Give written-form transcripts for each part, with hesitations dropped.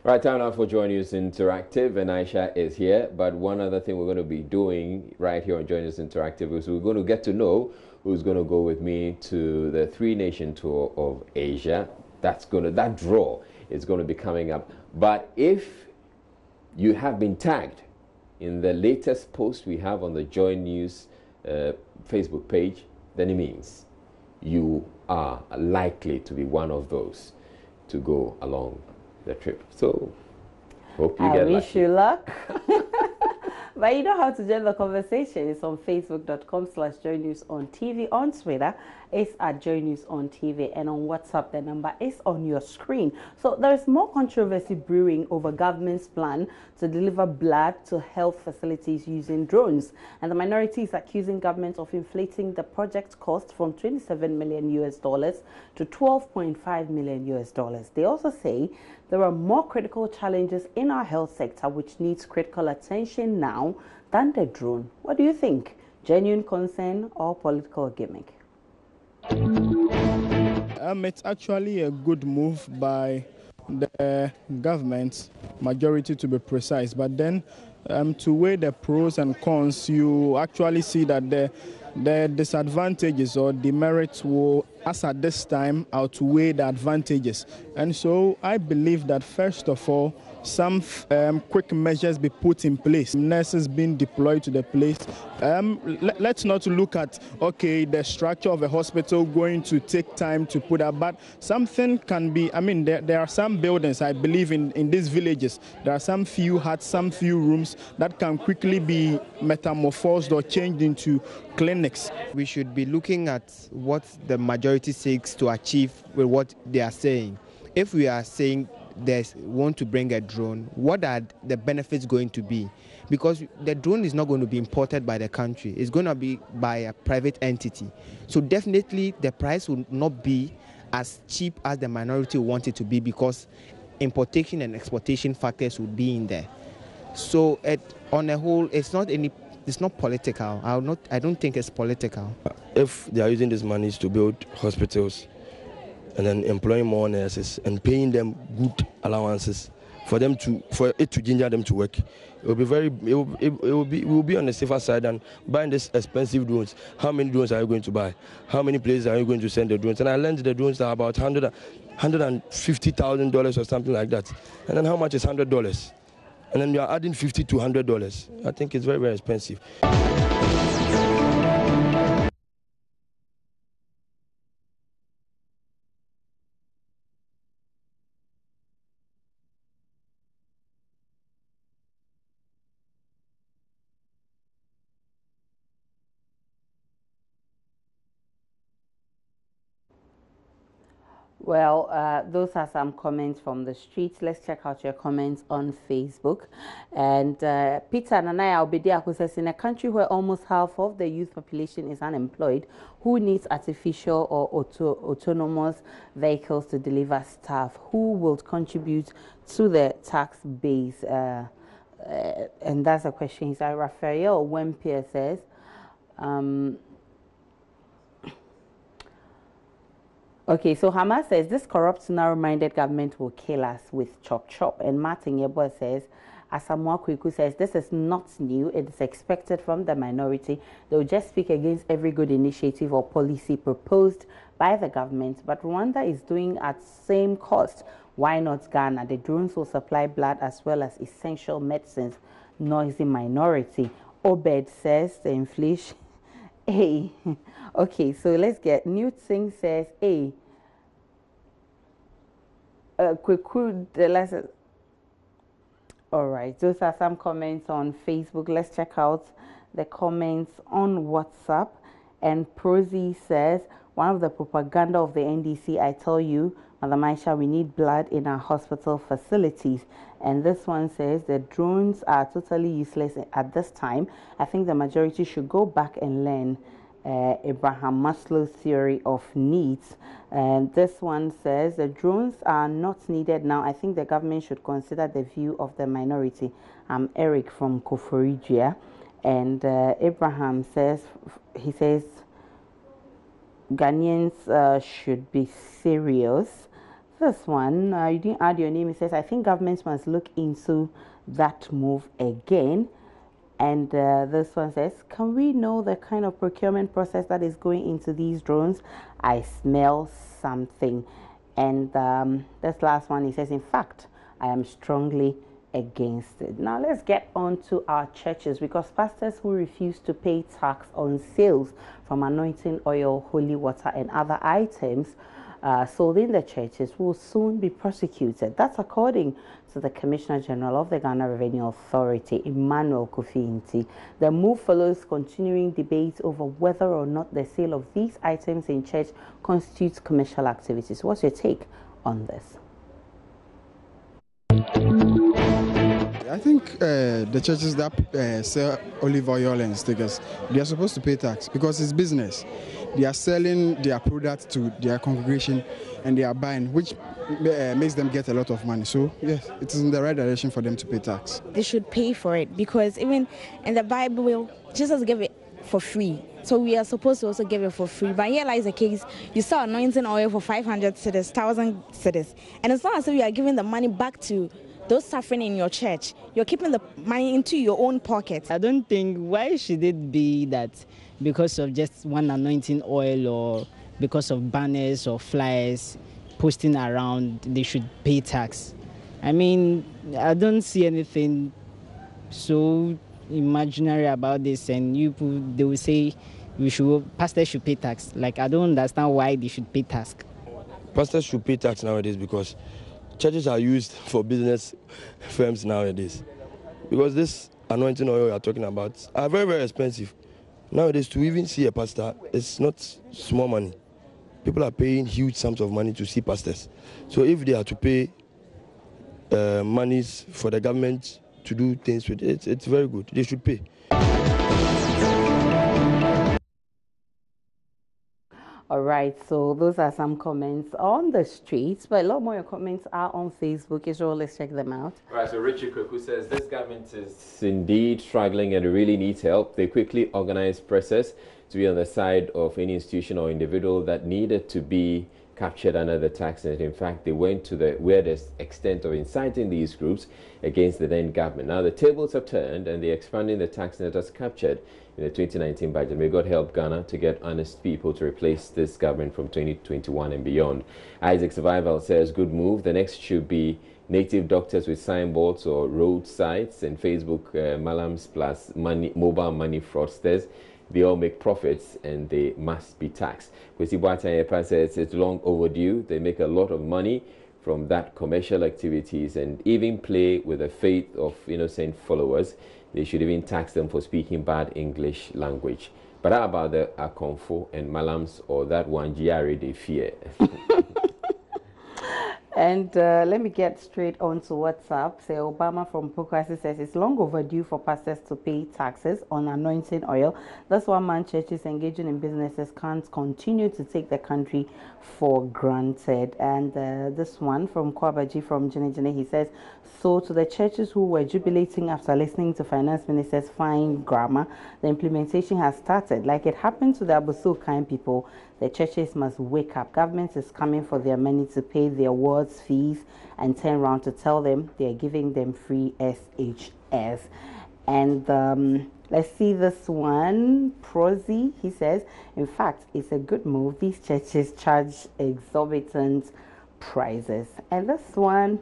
Right, time now for Joy News Interactive, and Aisha is here. But one other thing we're going to be doing right here on Joy News Interactive is we're going to get to know who's going to go with me to the three-nation tour of Asia. That draw is going to be coming up. But if you have been tagged in the latest post we have on the Joy News Facebook page, then it means you are likely to be one of those to go along the trip. So, hope you get lucky. I wish you luck. But you know how to join the conversation. It's on facebook.com/joynewsontv. On Twitter, it's at joynewsontv. And on WhatsApp, the number is on your screen. So there is more controversy brewing over government's plan to deliver blood to health facilities using drones. And the minority is accusing government of inflating the project cost from $27 million to $12.5 million. They also say there are more critical challenges in our health sector which needs critical attention now than the drone. What do you think? Genuine concern or political gimmick? It's actually a good move by the government, majority to be precise, but then to weigh the pros and cons, you actually see that the disadvantages or demerits will, as at this time, outweigh the advantages. And so I believe that first of all, some quick measures be put in place. Nurses being deployed to the place. Let's not look at, okay, the structure of a hospital going to take time to put up, but something can be, I mean, there are some buildings, I believe, in these villages. There are some few huts, some few rooms that can quickly be metamorphosed or changed into clinics. We should be looking at what the majority seeks to achieve with what they are saying. If we are saying they want to bring a drone, what are the benefits going to be? Because the drone is not going to be imported by the country. It's going to be by a private entity. So definitely the price will not be as cheap as the minority want it to be, because importation and exportation factors would be in there. So on a whole, it's not political. I don't think it's political. If they are using these monies to build hospitals and then employing more nurses and paying them good allowances for it to ginger them to work, it will be on the safer side than buying these expensive drones. How many drones are you going to buy? How many places are you going to send the drones? And I learned the drones are about $150,000 or something like that. And then how much is $100? And then you are adding $50 to $100. I think it's very, very expensive. Well, those are some comments from the streets. Let's check out your comments on Facebook. And Peter Nanaya Obediako says, in a country where almost half of the youth population is unemployed, who needs artificial or autonomous vehicles to deliver staff? Who will contribute to the tax base? And that's a question. Is that Raphael Wempia says, okay, so Hamas says this corrupt, narrow-minded government will kill us with chop chop. And Martin Yebo says, Asamoah Kweku says, this is not new. It is expected from the minority. They will just speak against every good initiative or policy proposed by the government. But Rwanda is doing at same cost. Why not Ghana? The drones will supply blood as well as essential medicines. Noisy minority. Obed says the inflation. Hey, okay, so let's get Newt Singh says, hey, Kweku, the lesson. All right, those are some comments on Facebook. Let's check out the comments on WhatsApp. And Prosy says, one of the propaganda of the NDC, I tell you, Madam Aisha, we need blood in our hospital facilities. And this one says the drones are totally useless at this time. I think the majority should go back and learn Abraham Maslow's theory of needs. And this one says the drones are not needed now. I think the government should consider the view of the minority. I'm Eric from Koforidua. And Abraham says, he says, Ghanaians should be serious. This one, you didn't add your name. It says, I think governments must look into that move again. And this one says, can we know the kind of procurement process that is going into these drones? I smell something. And this last one, he says, in fact, I am strongly against it. Now let's get on to our churches, because pastors who refuse to pay tax on sales from anointing oil, holy water, and other items sold in the churches will soon be prosecuted. That's according to the Commissioner General of the Ghana Revenue Authority, Emmanuel Kofi Nti. The move follows continuing debate over whether or not the sale of these items in church constitutes commercial activities. What's your take on this? I think the churches that sell olive oil and stickers, they are supposed to pay tax because it's business. They are selling their product to their congregation and they are buying, which makes them get a lot of money. So, yes, it is in the right direction for them to pay tax. They should pay for it because even in the Bible, Jesus gave it for free. So we are supposed to also give it for free. But here lies the case, you sell anointing oil for 500 cedis, 1,000 cedis. And it's not as if you are giving the money back to those suffering in your church. You're keeping the money into your own pocket. I don't think, why should it be that because of just one anointing oil or because of banners or flyers posting around, they should pay tax? I mean, I don't see anything so imaginary about this, and they will say pastors should pay tax. Like, I don't understand why they should pay tax. Pastors should pay tax nowadays because churches are used for business firms nowadays. Because this anointing oil you are talking about are very, very expensive. Nowadays, to even see a pastor, it's not small money. People are paying huge sums of money to see pastors. So if they are to pay monies for the government to do things with it, it's very good. They should pay. All right, so those are some comments on the streets, but a lot more comments are on Facebook. Israel, let's check them out. All right, so Richard Kweku says this government is indeed struggling and really needs help. They quickly organized presses to be on the side of any institution or individual that needed to be captured under the tax net. In fact, they went to the weirdest extent of inciting these groups against the then government. Now the tables have turned and they're expanding the tax net as captured in the 2019 budget. May God help Ghana to get honest people to replace this government from 2021 and beyond. Isaac Survival says, good move. The next should be native doctors with signboards or road sites, and Facebook malams plus mobile money fraudsters. They all make profits and they must be taxed. Kwesi Boateng says it's long overdue. They make a lot of money from that commercial activities and even play with the faith of innocent followers. They should even tax them for speaking bad English language. But how about the Akonfo and Malams, or that one Giari they fear? And let me get straight on to WhatsApp. Say Obama from Pokwasi says it's long overdue for pastors to pay taxes on anointing oil. That's why man churches engaging in businesses can't continue to take the country for granted. And this one from Kwabaji from Jene, he says, so to the churches who were jubilating after listening to Finance Minister's fine grammar, the implementation has started. Like it happened to the Abosu kind people, the churches must wake up. Government is coming for their money to pay their wards fees and turn around to tell them they're giving them free SHS. And let's see this one. Prosy, he says, in fact, it's a good move. These churches charge exorbitant prices. And this one,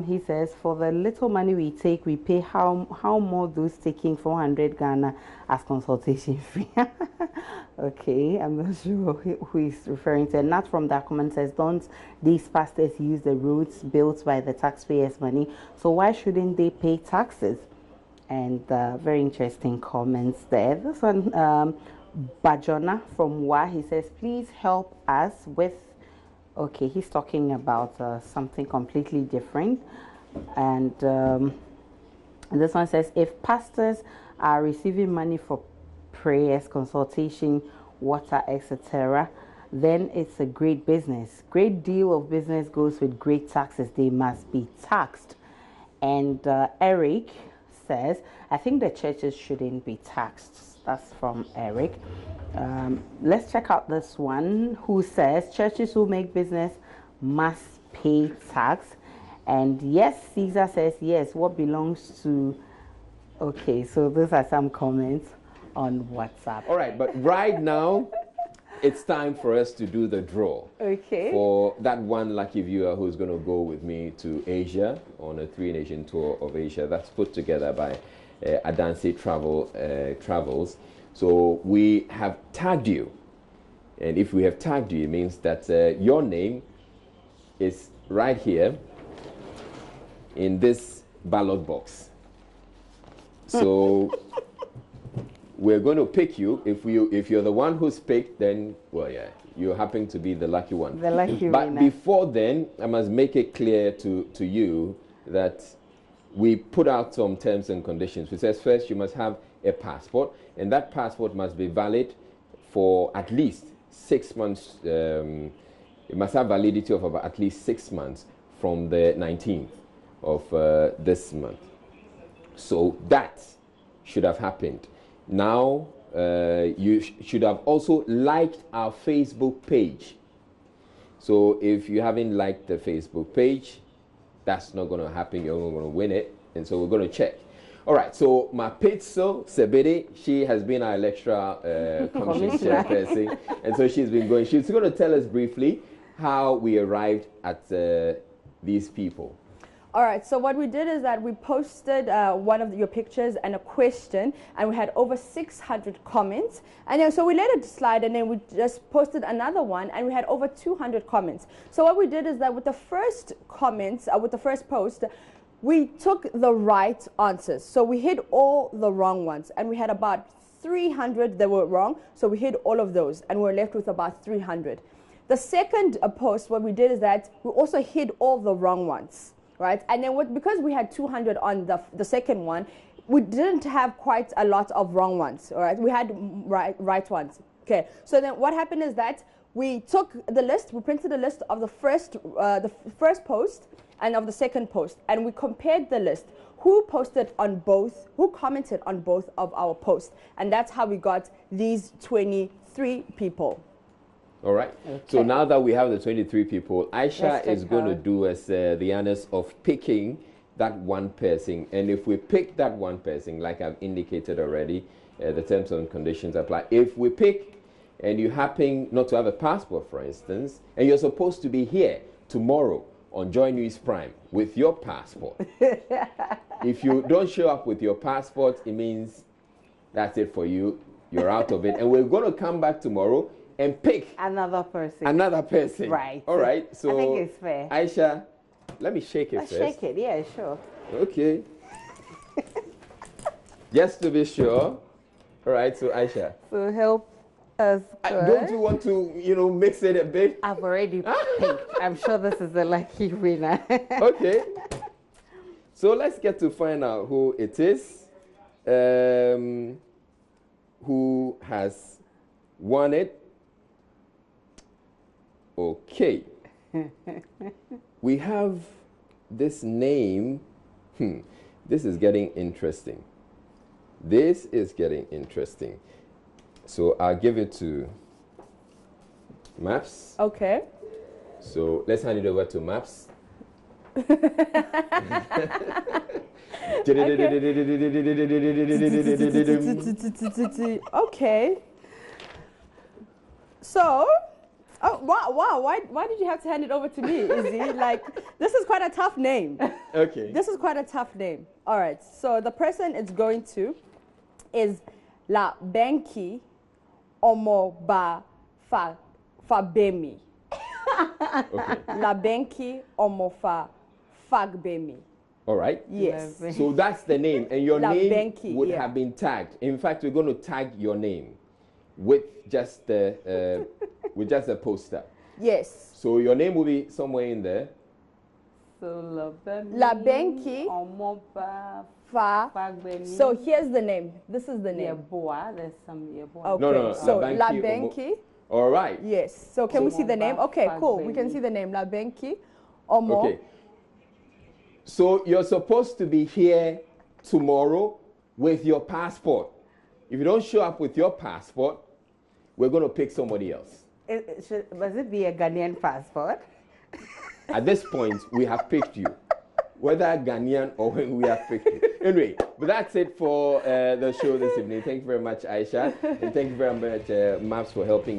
he says, for the little money we take, we pay how more those taking 400 Ghana as consultation fee. Okay, I'm not sure who he's referring to. And not from that comment says, don't these pastors use the roads built by the taxpayers' money? So why shouldn't they pay taxes? And very interesting comments there. This one, Bajona from Wa, he says, please help us with. Okay, he's talking about something completely different. And this one says, if pastors are receiving money for prayers, consultation, water, etc., then it's a great business. Great deal of business goes with great taxes. They must be taxed. And Eric says, I think the churches shouldn't be taxed. That's from Eric. Let's check out this one who says churches who make business must pay tax. And yes, Caesar says yes, what belongs to... Okay, so those are some comments on WhatsApp. All right, but right now, it's time for us to do the draw. Okay. For that one lucky viewer who's going to go with me to Asia on a 3-nation tour of Asia. That's put together by Adansi Travels. So we have tagged you. And if we have tagged you, it means that your name is right here in this ballot box. So we're going to pick you. If you're the one who's picked, then, well, yeah, you happen to be the lucky one. The lucky But winner. before then, I must make it clear to you that we put out some terms and conditions. It says first you must have a passport, and that passport must be valid for at least 6 months. It must have validity of about at least 6 months from the 19th of this month. So that should have happened. Now, you should have also liked our Facebook page. So if you haven't liked the Facebook page, that's not going to happen. You're not going to win it. And so we're going to check. All right, so Mapitso Sebede, she has been our electoral commission chairperson. And so she's been going. She's going to tell us briefly how we arrived at these people. All right, so what we did is that we posted one of your pictures and a question, and we had over 600 comments. And then, so we let it slide, and then we just posted another one, and we had over 200 comments. So what we did is that with the first comments, with the first post, we took the right answers. So we hid all the wrong ones, and we had about 300 that were wrong. So we hid all of those, and we're left with about 300. The second post, what we did is that we also hid all the wrong ones. Right, and then because we had 200 on the second one, we didn't have quite a lot of wrong ones. All right, we had right ones. Okay, so then what happened is that we took the list, we printed a list of the first post and of the second post, and we compared the list. Who posted on both? Who commented on both of our posts? And that's how we got these 23 people. All right. Okay. So now that we have the 23 people, Aisha is going to do us the honors of picking that one person. And if we pick that one person, like I've indicated already, the terms and conditions apply. If we pick and you happen not to have a passport, for instance, and you're supposed to be here tomorrow on Joy News Prime with your passport, if you don't show up with your passport, it means that's it for you. You're out of it. And we're going to come back tomorrow and pick another person. Another person. Right. All right. So I think it's fair. Aisha, let me shake it Let's first. shake it. Yeah, sure. Okay. Just to be sure. All right. So Aisha. So help us. Don't you want to, mix it a bit? I've already picked. I'm sure this is the lucky winner. Okay. So let's get to find out who it is. Who has won it? Okay. We have this name. This is getting interesting. This is getting interesting. So I'll give it to Maps. Okay. So let's hand it over to Maps. Okay. So, wow, why did you have to hand it over to me, Izzy? Like, this is quite a tough name. Okay. This is quite a tough name. All right, so the person it's going to is La Benki Omoba Fabemi. Okay. La Benki Omofa Fagbemi. All right. Yes. So that's the name, and your name Benki, would yeah. have been tagged. In fact, we're going to tag your name with just the poster. Yes. So your name will be somewhere in there. So La Benki Omoba Fagbemi. So here's the name. This is the name. Yeboah. There's some Yeboah. Okay. No. So La Benki. All right. Yes. So can we see the name? Okay, cool. We can see the name. La Benki Omo. Okay. So you're supposed to be here tomorrow with your passport. If you don't show up with your passport, we're going to pick somebody else. Must it be a Ghanaian passport? At this point, we have picked you. Whether Ghanaian or when we have picked you. Anyway, but that's it for the show this evening. Thank you very much, Aisha. And thank you very much, Maps, for helping us.